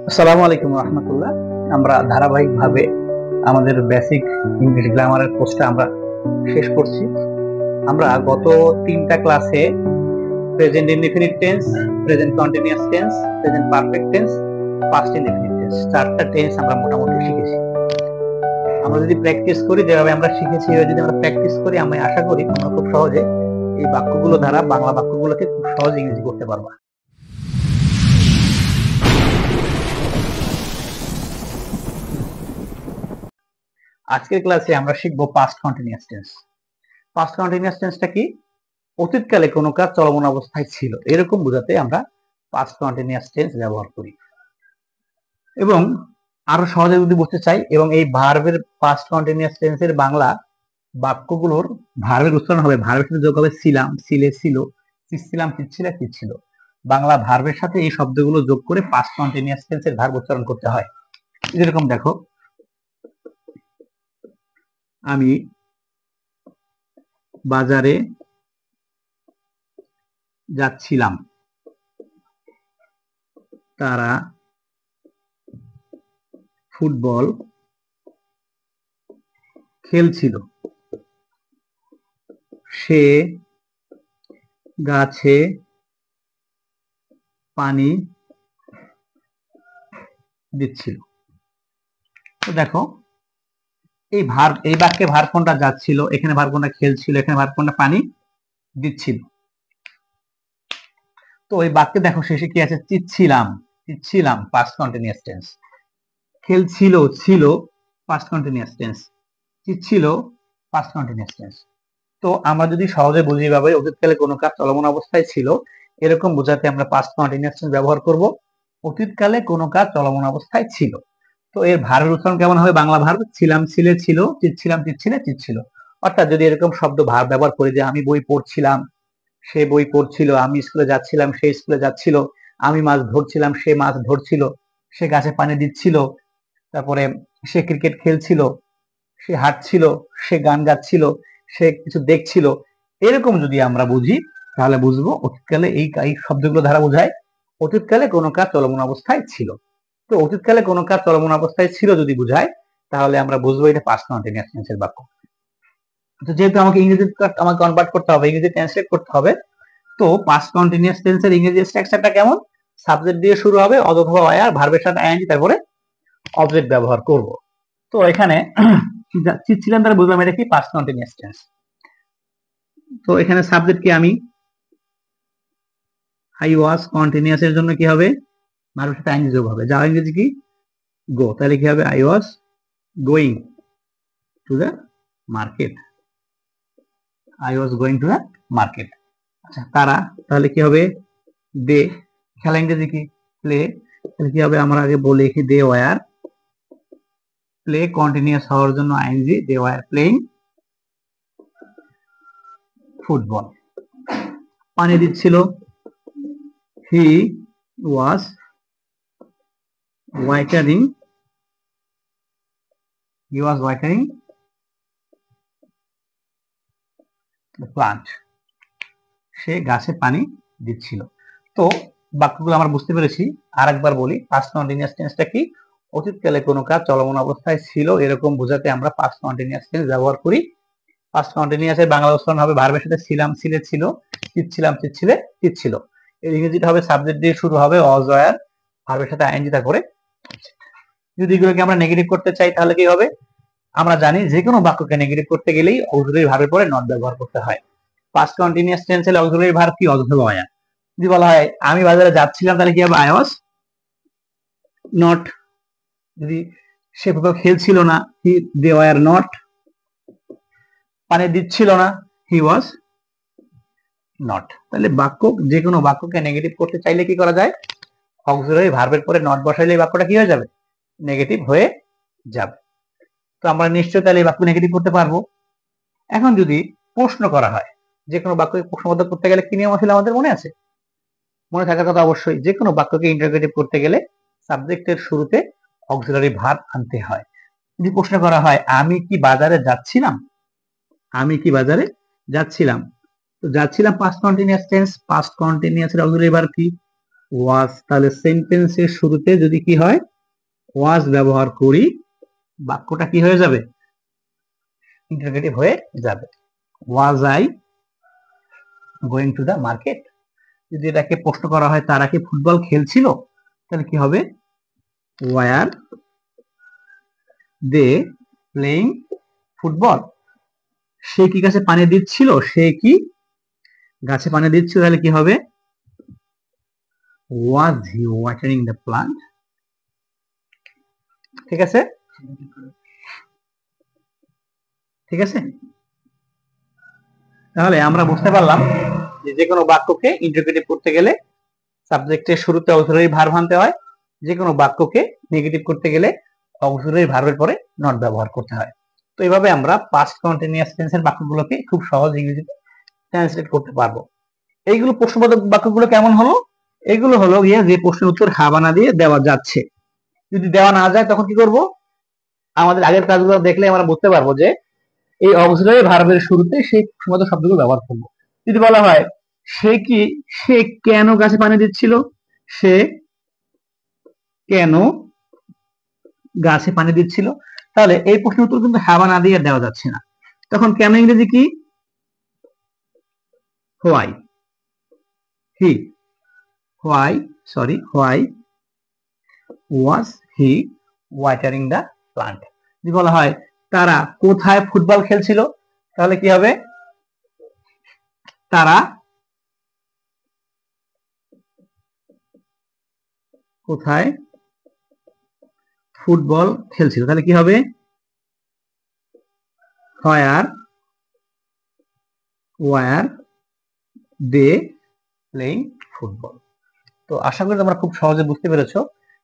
আসসালামু আলাইকুম রহমতুল্লাহ। আমরা ধারাবাহিকভাবে আমাদের বেসিক ইংলিশ গ্রামারের কোর্সটা আমরা শেষ করছি। আমরা গত 3টা ক্লাসে present indefinite tense, present continuous tense, present perfect tense, past indefinite tense, 4টা টেন্স আমরা মোটামুটি শিখেছি। আমরা যদি প্র্যাকটিস করি, যেভাবে আমরা শিখেছি যদি আমরা প্র্যাকটিস করি, আমি আশা করি আমরা খুব সহজে এই বাক্যগুলো দ্বারা বাংলা বাক্যগুলোকে খুব সহজে ইংরেজি করতে পারবো। আজকের ক্লাসে আমরা শিখবো past continuous tense. Past continuous টেন্সটা কি? অতীতকালে কোনো কাজ চলমান অবস্থায় ছিল, এরকম বোঝাতে আমরা পাস্ট কন্টিনিউয়াস টেন্স ব্যবহার করি। এবং আরো সহজে যদি বুঝতে চাই, এবং এই ভার্বের পাস্ট কন্টিনিউয়াস টেন্সের বাংলা বাক্যগুলোর ভার্বের উচ্চারণ হবে, ভার্বের সাথে যোগ হবে ছিলাম, ছিলে, ছিল, ছিলাম, ছিল, ছিল। বাংলা ভার্বের সাথে এই শব্দগুলো যোগ করে পাস্ট কন্টিনিউয়াস টেন্সের ভার্ব উচ্চারণ করতে হয়। যেরকম দেখো, আমি বাজারে যাচ্ছিলাম, তারা ফুটবল খেলছিল, সে গাছে পানি দিচ্ছিল। তো দেখো, এই বাক্যে ভার্ব কোনটা যাচ্ছিল, এখানে ভার্ব কোনটা খেলছিল, এখানে ভার্ব কোনটা পানি দিচ্ছিল। তো এই বাক্যে দেখো শেষে কি আছে? চিচ্ছিলাম, চিচ্ছিলাম পাস্ট কন্টিনিউয়াস টেন্স। খেলছিল, ছিল পাস্ট কন্টিনিউয়াস টেন্স। চিচ্ছিল পাস্ট কন্টিনিউয়াস টেন্স। তো আমরা যদি সহজে বুঝি ভাবে অতীতকালে কোনো কাজ চলমান অবস্থায় ছিল, এরকম বোঝাতে আমরা পাস্ট কন্টিনিউয়াস টেন্স ব্যবহার করব। অতীতকালে কোনো কাজ চলমান অবস্থায় ছিল। তো এর ভার্বের উচ্চারণ কেমন হবে? বাংলা ভার্ব ছিলাম, ছিলে, ছিল, চিচ্ছিলাম, চিচ্ছিলে, চিচ্ছিল। অর্থাৎ যদি এরকম শব্দ ভার্ব ব্যবহার করি যে আমি বই পড়ছিলাম, সে বই পড়ছিল, আমি স্কুলে যাচ্ছিলাম, সে স্কুলে যাচ্ছিল, আমি মাছ ধরছিলাম, সে মাছ ধরছিল, সে গাছে পানি দিচ্ছিল, তারপরে সে ক্রিকেট খেলছিল, সে হাঁটছিল, সে গান গাচ্ছিল, সে কিছু দেখছিল, এরকম যদি আমরা বুঝি তাহলে বুঝবো অতীতকালে এই শব্দগুলো দ্বারা বোঝায় অতীতকালে কোনো কাজ চলমান অবস্থায় ছিল। তো অতীতকালে কোনো কাজ চলমান অবস্থায় ছিল যদি বুঝায়, তাহলে আমরা বুঝবো এটা পাস্ট কন্টিনিউয়াস টেন্সের বাক্য। তো যেহেতু আমাকে কনভার্ট করতে হবে, ইংরেজি ট্রান্সলেট করতে হবে, তো পাস্ট কন্টিনিউয়াস টেন্সের ইংরেজি স্ট্রাকচারটা কেমন? সাবজেক্ট দিয়ে শুরু হবে, অথবা ওয়ার, ভার্বের সাথে আইএনজি, তারপরে অবজেক্ট ব্যবহার করব। তো এখানে চিচ্ছিলাম দ্বারা বুঝলাম এটা কি? Past continuous tense. তো এখানে সাবজেক্ট কি? আমি আই ওয়াজ। কন্টিনিউয়াস এর জন্য কি হবে? ভার্বের সাথে আইএনজি যোগ হবে। যাওয়া ইংরেজি কি? গো। তাহলে কি হবে? I was going to the market. I was going to the market. আচ্ছা, তারা, তাহলে কি হবে? দে। খেলা ইংরেজি কি? প্লে। তাহলে কি হবে? আমরা আগে বলে লিখি দে ওয়ার প্লে। কন্টিনিউয়াস হওয়ার জন্য ING, they were playing football. পানি দিচ্ছিল, he was watering, he was watering the plant. সে গাছে পানি দিচ্ছিল। তো বাক্যগুলো আমরা বুঝতে পেরেছি। আরেকবার বলি, পাস্ট কন্টিনিউয়াস টেন্সটা কি? অতীতকালে কোনো কাজ চলমান অবস্থায় ছিল, এরকম বোঝাতে আমরা পাস্ট কন্টিনিউয়াস টেন্স ব্যবহার করি। পাস্ট কন্টিনিউয়াস এর বাংলা উচ্চারণ হবে ভার্বের সাথে ছিলাম, ছিলে, ছিল, চিচ্ছিলাম, চিচ্ছিলে, চিচ্ছিল। এর ইংরেজিটা হবে সাবজেক্ট দিয়ে শুরু হবে, ওয়াজ ওয়ার, ভার্বের সাথে আইএনজি, তারপরে। যদি এগুলোকে আমরা নেগেটিভ করতে চাই তাহলে কি হবে? আমরা জানি যে কোনো বাক্যকে নেগেটিভ করতে গেলেই অক্সিলারি ভার্বের পরে নট ব্যবহার করতে হয়। পাস্ট কন্টিনিউয়াস টেন্সের অক্সিলারি ভার্ব কি? অথবা ওয়ার। যদি বলা হয় আমি বাজারে যাচ্ছিলাম, তাহলে কি হবে? I was not. যদি সে ফুটবল খেলছিল না, দে ওয়ার নট। পানি দিচ্ছিল না, হি ওয়াজ নট। তাহলে বাক্য, যে কোনো বাক্যকে নেগেটিভ করতে চাইলে কি করা যায়? অক্সিলারি ভার্বের পরে নট বসাইলে বাক্যটা কি হয়ে যাবে? নেগেটিভ হয়ে যাবে। তো আমরা নিশ্চয়ই তাহলে এই বাক্য নেগেটিভ করতে পারবো। এখন যদি প্রশ্ন করা হয়, যে কোনো বাক্যকে প্রশ্নবোধক করতে গেলে কি নিয়ম ছিল আমাদের মনে আছে? মনে থাকার কথা অবশ্যই। যে কোনো বাক্যকে ইন্টারোগেটিভ করতে গেলে সাবজেক্টের শুরুতে অক্সিলারি ভার্ব আনতে হয়। যদি প্রশ্ন করা হয় আমি কি বাজারে যাচ্ছিলাম, আমি কি বাজারে যাচ্ছিলাম, তো যাচ্ছিলাম past continuous tense. Past continuous এর অক্সিলারি ভার্ব কি? ওয়াজ, তাহলে সেন্টেন্সের শুরুতে যদি কি হয় ওয়াজ ব্যবহার করি, বাক্যটা কি হয়ে যাবে ইন্টারোগেটিভ হয়ে যাবে। Was I going to the market, যদি এটাকে প্রশ্ন করা হয় তারা কি ফুটবল খেলছিল, তাহলে কি হবে ওয়ার দে প্লেইং ফুটবল। সে কি গাছে পানি দিচ্ছিল, সে কি গাছে পানি দিচ্ছিল, তাহলে কি হবে ওয়াজ হি ওয়াটারিং দ্য প্লান্ট। ঠিক আছে, ঠিক আছে। তাহলে আমরা বুঝতে পারলাম যে কোনো বাক্যকে ইন্টারোগেটিভ করতে গেলে সাবজেক্টের শুরুতে অক্সিলারি ভার্ব আনতে হয়, যে কোনো বাক্যকে নেগেটিভ করতে গেলে অক্সিলারি ভার্বের পরে নট ব্যবহার করতে হয়। তো এইভাবে আমরা পাস্ট কন্টিনিউয়াস টেন্সের বাক্যগুলোকে খুব সহজ ইংরেজিতে ট্রান্সলেট করতে পারবো। এইগুলো প্রশ্নবোধক বাক্যগুলো কেমন হলো, এগুলো হলো গিয়ে যে প্রশ্নের উত্তর হা বা না দিয়ে দেওয়া যাচ্ছে। যদি দেওয়া না যায় তখন কি করব, আমাদের আগের কাজগুলো দেখলে আমরা বুঝতে পারবো যে এই অক্সিলারি ভার্বের শুরুতে সেই প্রশ্নবোধক শব্দগুলো ব্যবহার করব। যদি বলা হয় সে কেন গাছে পানি দিচ্ছিল, সে কেন গাছে পানি দিচ্ছিল, তাহলে এই প্রশ্নের উত্তর কিন্তু হ্যাঁ বা না দিয়ে দেওয়া যাচ্ছে না। তখন কেন ইংরেজি কি why, why was he watering the plant. যদি বলা হয় তারা কোথায় ফুটবল খেলছিল, তাহলে কি হবে তারা কোথায় ফুটবল খেলছিল, তাহলে কি হবে where were they playing football. তো আশা করি তোমরা খুব সহজে বুঝতে পেরেছো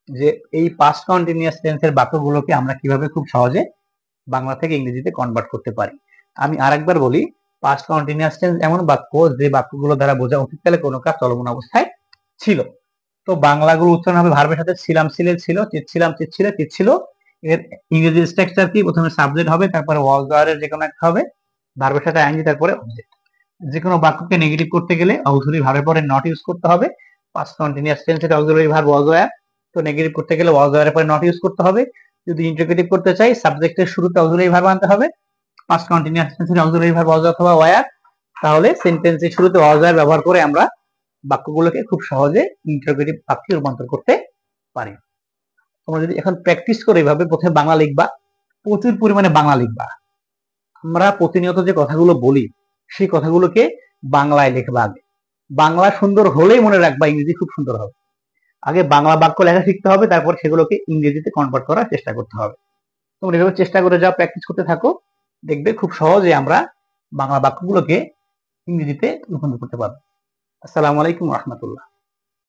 যে এই পাস্ট কন্টিনিউয়াস টেন্সের বাক্যগুলোকে আমরা কিভাবে খুব সহজে বাংলা থেকে ইংরেজিতে কনভার্ট করতে পারি। আমি আরেকবার বলি, পাস্ট কন্টিনিউয়াস টেন্স এমন বাক্য যে বাক্যগুলো দ্বারা বোঝা অতীতকালে কোনো কাজ চলমান অবস্থায় ছিল। তো বাংলাগুলো উচ্চারণ হবে ভার্বের সাথে ছিলাম, ছিলে, ছিল, চিচ্ছিলাম, চিচ্ছিলে, চিচ্ছিল। এর ইংরেজি স্ট্রাকচার কি, প্রথমে সাবজেক্ট হবে, তারপরে ওয়াজ ওয়ারের যে কোনো একটা হবে, ভার্বের সাথে আইএনজি, তারপরে অবজেক্ট। যে কোনো বাক্যকে নেগেটিভ করতে গেলে অক্সিলারি ভার্বের পরে নট ইউজ করতে হবে। পাস্ট কন্টিনিউয়াস টেন্সের অক্সিলারি ভার্ব ওয়াজ ওয়্যার, তো নেগেটিভ করতে গেলে ওয়াজ ওয়্যারের পরে নট ইউজ করতে হবে। যদি ইন্টারোগেটিভ করতে চাই সাবজেক্টের শুরুতে অক্সিলারি ভার্ব আনতে হবে, পাস্ট কন্টিনিউয়াস টেন্সের অক্সিলারি ভার্ব ওয়াজ অথবা ওয়্যার। তাহলে সেন্টেন্সের শুরুতে ওয়াজ ওয়্যার ব্যবহার করে আমরা বাক্যগুলোকে খুব সহজে ইন্টারোগেটিভ বাক্যে রূপান্তর করতে পারি। তোমরা যদি এখন প্র্যাকটিস করে এইভাবে প্রথমে বাংলা লিখবা, প্রচুর পরিমাণে বাংলা লিখবা। আমরা প্রতিনিয়ত যে কথাগুলো বলি সেই কথাগুলোকে বাংলায় লিখবা। আগে বাংলা সুন্দর হলেই মনে রাখবা ইংরেজি খুব সুন্দর হবে। আগে বাংলা বাক্য লেখা শিখতে হবে, তারপর সেগুলোকে ইংরেজিতে কনভার্ট করার চেষ্টা করতে হবে। তোমরা এভাবে চেষ্টা করে যাও, প্র্যাকটিস করতে থাকো, দেখবে খুব সহজে আমরা বাংলা বাক্যগুলোকে ইংরেজিতে রূপান্তর করতে পারবো। আসসালামু আলাইকুম রহমতুল্লাহ।